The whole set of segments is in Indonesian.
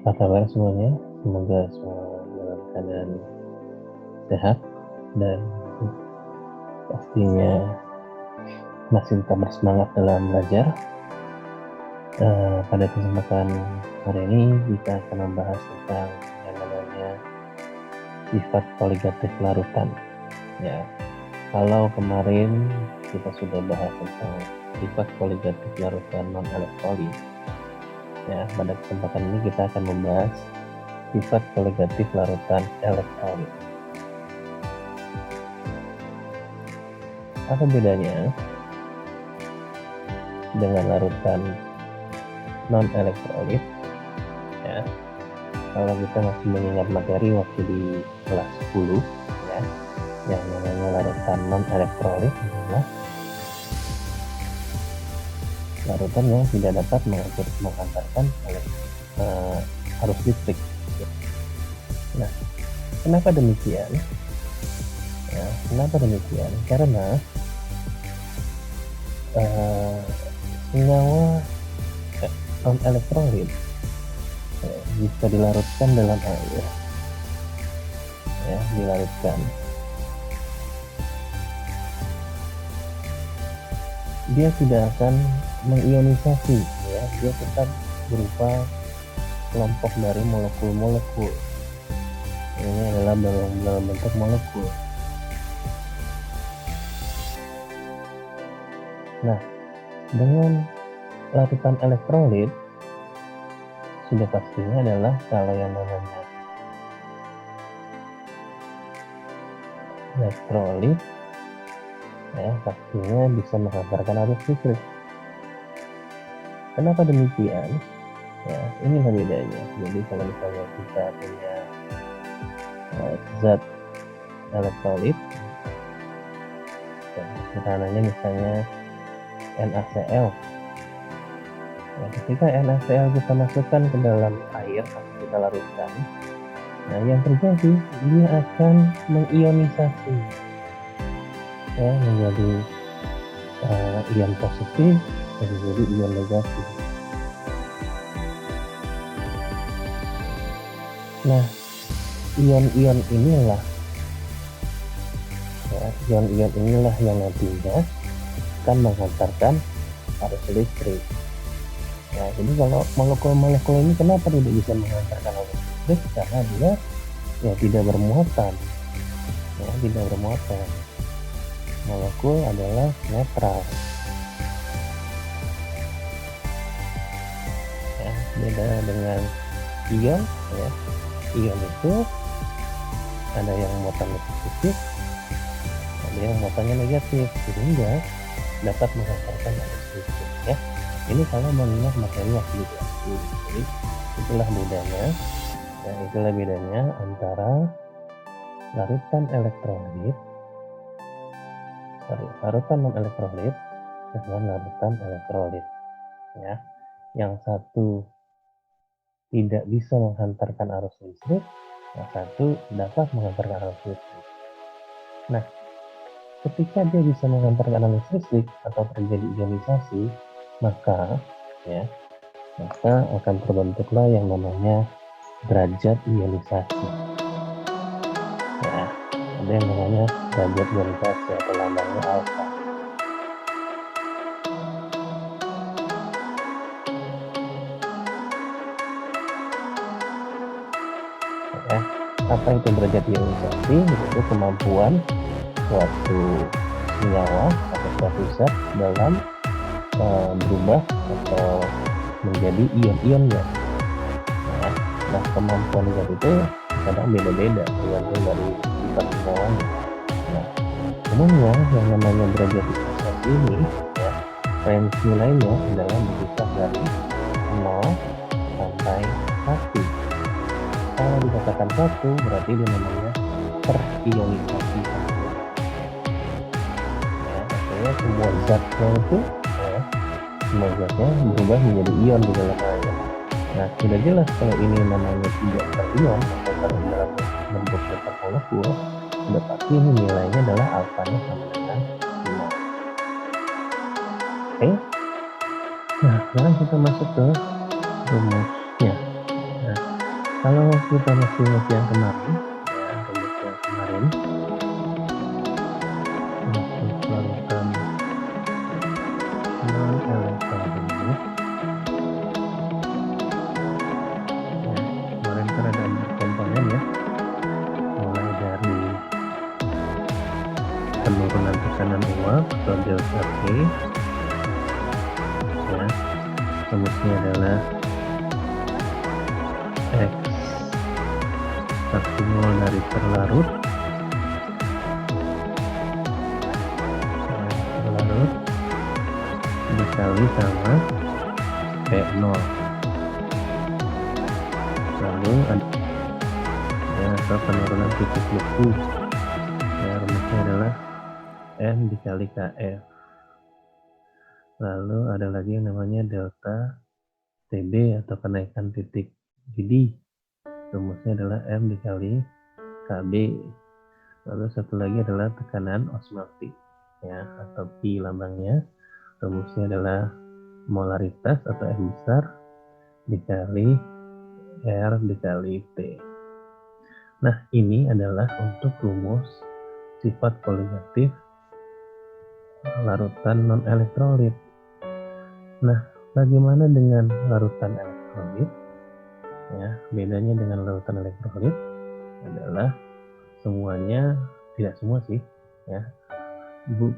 Apa kabar semuanya? Semoga semua dalam keadaan sehat dan pastinya masih tetap bersemangat dalam belajar. Pada kesempatan hari ini kita akan membahas tentang yang namanya sifat koligatif larutan. Ya, kalau kemarin kita sudah bahas tentang sifat koligatif larutan non-elektrolit, ya, pada kesempatan ini kita akan membahas sifat koligatif larutan elektrolit. Apa bedanya dengan larutan non-elektrolit? Ya, kalau kita masih mengingat materi waktu di kelas 10, ya, yang namanya larutan non-elektrolit adalah larutan yang tidak dapat mengantarkan arus listrik. Nah, kenapa demikian? Ya, kenapa demikian? Karena senyawa non-elektrolit jika dilarutkan dalam air, ya, dilarutkan, dia tidak akan mengionisasi, ya, dia tetap berupa kelompok dari molekul-molekul. Ini adalah dalam bentuk molekul. Nah, dengan larutan elektrolit sudah pastinya adalah kalau yang namanya elektrolit, ya, pastinya bisa menghantarkan arus listrik. Kenapa demikian? Ya, inilah bedanya. Jadi kalau misalnya kita punya zat elektrolit, ya, sederhananya misalnya NaCl. Ya, ketika NaCl kita masukkan ke dalam air atau kita larutkan, nah yang terjadi dia akan mengionisasi, ya, menjadi ion positif dan menjadi ion negatif. Nah, ion-ion inilah, ya, ion-ion inilah yang nantinya akan menghantarkan arus listrik. Nah, jadi kalau molekul-molekul ini kenapa tidak bisa menghantarkan arus listrik? Karena dia, ya, tidak bermuatan, ya, tidak bermuatan. Molekul adalah netral. Ya, beda dengan ion, ya. Ion itu ada yang muatannya positif, ada yang muatannya negatif, sehingga dapat menghantarkan arus listrik, ya. Ini kalau mengingat materi waktu di kelas 10. Jadi itulah bedanya, ya, itulah bedanya antara larutan elektrolit, larutan non-elektrolit dengan larutan elektrolit, ya. Yang satu tidak bisa menghantarkan arus listrik, yang satu dapat menghantarkan arus listrik. Nah, ketika dia bisa menghantarkan arus listrik atau terjadi ionisasi, maka akan terbentuklah yang namanya derajat ionisasi. Ya, ada yang namanya derajat ionisasi atau lambangnya alfa. Ya, apa itu derajat ionisasi? Yaitu kemampuan suatu senyawa atau suatu zat dalam berubah atau menjadi ion-ionnya. Nah, kemampuan zat itu kadang beda-beda tergantung dari sifat senyawanya. Nah, umumnya yang namanya derajat ionisasi ini, ya, range nilainya adalah berkisar dari 0 sampai 1. Kalau dikatakan 1 berarti dia namanya terionisasi. Ya, artinya semua zatnya itu, ya, semua zatnya berubah menjadi ion di dalam air. Nah, sudah jelas kalau ini namanya tidak terion atau dalam bentuk tetap molekul, sudah pasti ini nilainya adalah alfanya sama dengan 5. Oke. Nah, sekarang kita masuk ke rumusnya. Nah, Kalau kita masih ingat yang kemarin, ya rumus yang kemarin untuk larutan non elektrolit, ya kemarin kan ada 4 komponen ya, mulai dari penurunan tekanan uap atau delta T, ya rumusnya adalah X satu mol dari terlarut, terlarut dikali sama P0, lalu ada ya atau penurunan titik beku, ya rumusnya adalah N dikali KF. Lalu ada lagi yang namanya delta TB atau kenaikan titik didih, rumusnya adalah M dikali KB. Lalu satu lagi adalah tekanan osmotik, ya atau P lambangnya, rumusnya adalah molaritas atau M besar dikali R dikali T. Nah, ini adalah untuk rumus sifat koligatif larutan non elektrolit. Nah, bagaimana dengan larutan elektrolit? Ya, bedanya dengan larutan elektrolit adalah semuanya, tidak semua sih, ya,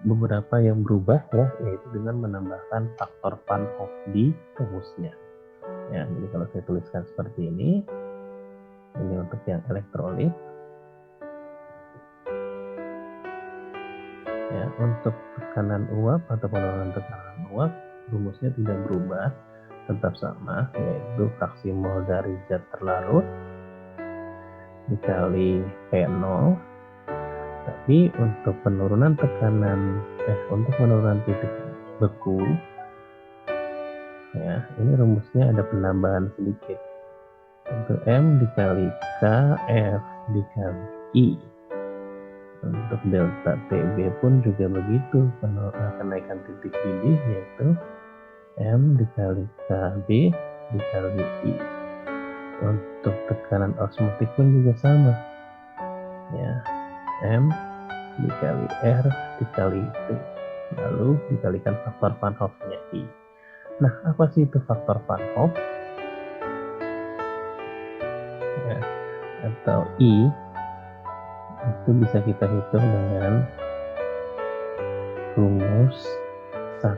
beberapa yang berubah ya, yaitu dengan menambahkan faktor Van Hoff di rumusnya. Ya, jadi kalau saya tuliskan seperti ini untuk yang elektrolit. Ya, untuk tekanan uap atau penurunan tekanan uap, rumusnya tidak berubah, tetap sama, yaitu fraksi mol dari zat terlarut dikali P0. Tapi untuk penurunan tekanan, untuk penurunan titik beku, ya ini rumusnya ada penambahan sedikit, untuk M dikali K F dikali I. Untuk delta TB pun juga begitu, kenaikan titik didih yaitu M dikali KB dikali I. Untuk tekanan osmotik pun juga sama, ya M dikali R dikali T, lalu dikalikan faktor Van Hoff-nya I. Nah, apa sih itu faktor Van Hoff? Ya, atau I itu bisa kita hitung dengan rumus 1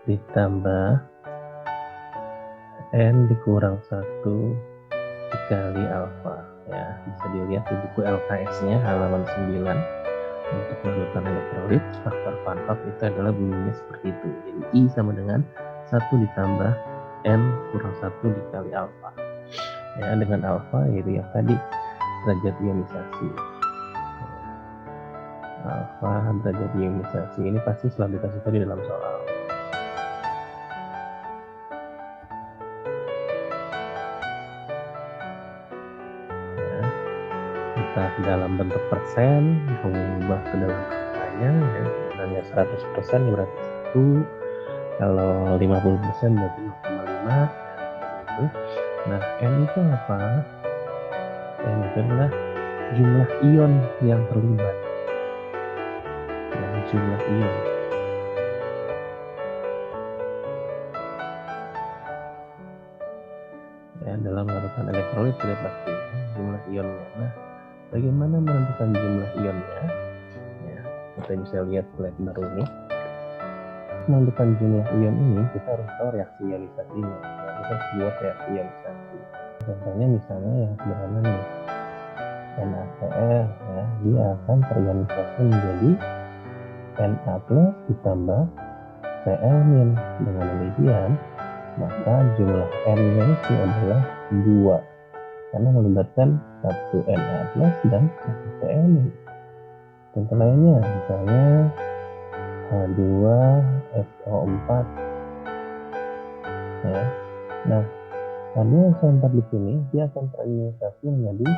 ditambah N dikurang 1 dikali alfa. Ya, bisa dilihat di buku LKS-nya halaman 9. Untuk larutan elektrolit, faktor Van Hoff itu adalah bunyinya seperti itu. Jadi I sama dengan 1 ditambah N kurang 1 dikali alfa. Ya, dengan alfa yaitu yang tadi derajat ionisasi. Alfa derajat ionisasi ini pasti selalu dikasih tadi dalam soal. Ya, entah dalam bentuk persen, mengubah ke dalam angkanya, ya, misalnya 100% berarti 1, kalau 50% berarti 0,5, ya, nah, N itu apa? N itu adalah jumlah ion yang terlibat. Ya, jumlah ion. Ya, dalam larutan elektrolit sudah pasti jumlah ionnya. Nah, bagaimana menentukan jumlah ionnya? Ya, kita bisa lihat slide baru ini. Menentukan jumlah ion ini kita harus tahu reaksi ionisasinya. Ya, kita harus buat reaksi ionisasi. Contohnya misalnya yang sederhana nih, NaCl, ya, dia akan terionisasi menjadi Na plus ditambah Cl-. Dengan demikian, maka jumlah N-nya itu adalah 2 karena melibatkan 1 Na plus dan 1 Cl-. Contoh lainnya misalnya H2SO4, ya. Nah, H2SO4 di sini dia akan terionisasi menjadi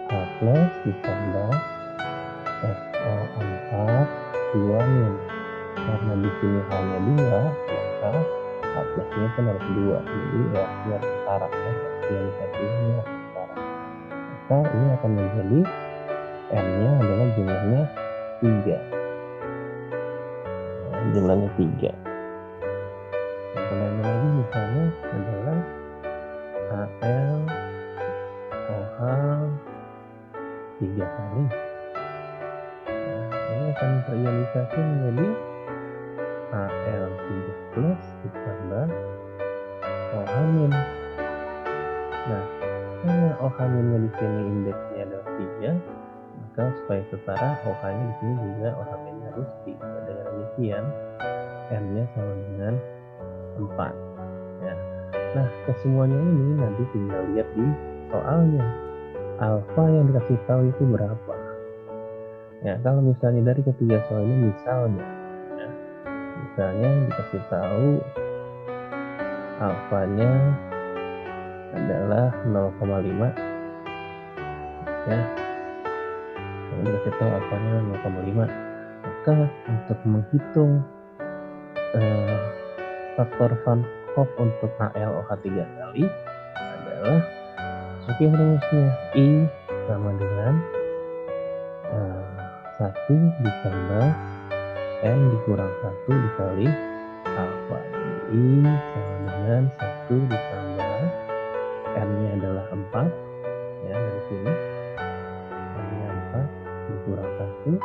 H plus ditambah SO4 2-. Karena di sini hanya 2, maka H plusnya kan harus 2, jadi reaksinya setara ya, realisasinya setara. Maka ini akan menjadi M-nya adalah jumlahnya 3. Nah, jumlahnya 3. Contohnya lagi misalnya adalah AL OH 3 kali. Nah, ini akan terrealisasi menjadi AL 3 plus ditambah OH min. Nah, karena OH minnya di sini indeksnya adalah 3, maka supaya setara OH-nya di sini juga OH minnya harus 3. Dengan demikian M-nya sama dengan 4. Ya. Nah, kesemuanya ini nanti tinggal lihat di soalnya. Alfa yang dikasih tahu itu berapa? Ya, kalau misalnya dari ketiga soal ini misalnya dikasih tahu alfanya adalah 0,5 ya. Kalau dikasih tahu alfanya 0,5, maka untuk menghitung faktor Van Hoff untuk ALOH 3 kali adalah masukin rumusnya I sama dengan 1 ditambah N dikurang 1 dikali alfa. I sama dengan 1 ditambah N nya adalah 4 ya, dari sini N nya 4 dikurang 1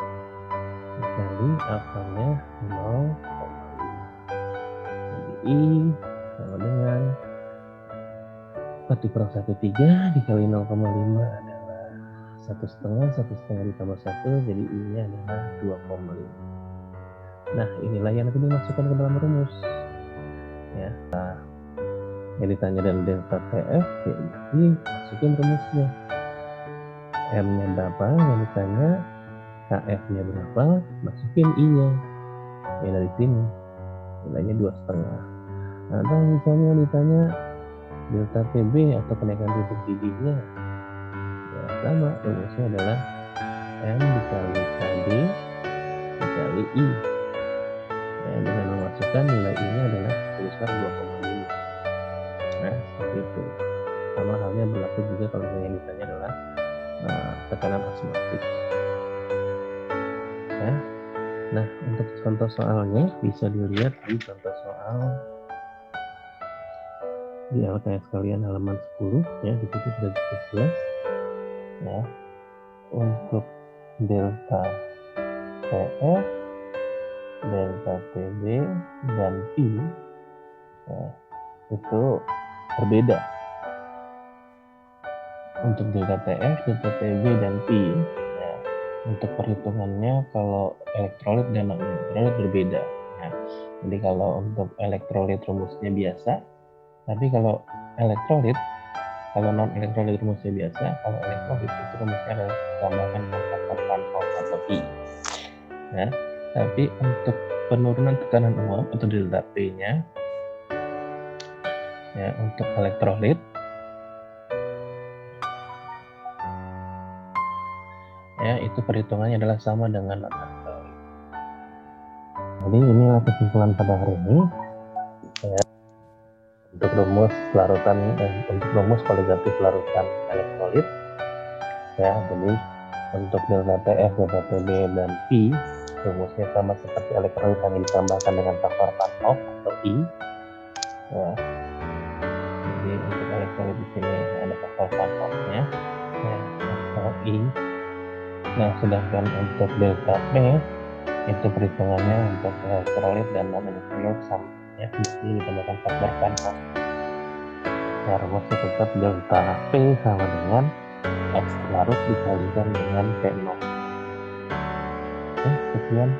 dikali alfa nya 0,5. Jadi I sama dengan 4 dikurang 1 3 dikali 0,5 adalah 1,5 ditambah 1, jadi I nya adalah 2,5. Nah, inilah yang nanti dimasukkan ke dalam rumus ya. Nah, yang ditanya dari delta TF jadi masukin rumusnya. M nya berapa yang ditanya, KF nya berapa, masukin I nya ya, dari sini nilainya 2,5. Nah, atau misalnya ditanya delta TB atau kenaikan titik didihnya ya, sama rumusnya adalah M dikali KB dikali I ya, dengan memasukkan nilai I nya adalah sebesar 2,5. Nah, seperti itu. Sama halnya berlaku juga kalau yang ditanya adalah tekanan osmotik ya. Nah, untuk contoh soalnya bisa dilihat di contoh soal di LKS kalian halaman 10 ya, di situ sudah jelas ya. Untuk delta TF, delta TB dan P ya, itu berbeda. Untuk delta TF, delta TB dan P ya, untuk perhitungannya kalau elektrolit dan non elektrolit berbeda ya. Jadi kalau untuk elektrolit rumusnya biasa, tapi kalau non elektrolit rumusnya biasa, kalau elektrolit itu rumusnya adalah tambahkan dengan faktor Van Hoff atau I ya. Tapi untuk penurunan tekanan uap atau delta P nya ya, untuk elektrolit ya, itu perhitungannya adalah sama dengan non elektrolit. Jadi inilah kesimpulan pada hari ini ya, untuk rumus larutan untuk rumus koligatif larutan elektrolit ya. Jadi untuk delta TF, delta TB dan P rumusnya sama seperti elektrolit, hanya ditambahkan dengan faktor Van Hoff atau I ya. Jadi untuk elektrolit di sini ada faktor Van Hoff-nya ya, atau I. Nah, sedangkan untuk delta P itu perhitungannya untuk elektrolit dan non elektrolit sama ya, di sini ditambahkan faktor Van Hoff. Ya, rumusnya tetap delta P sama dengan X larut dikalikan dengan P0. Sekian.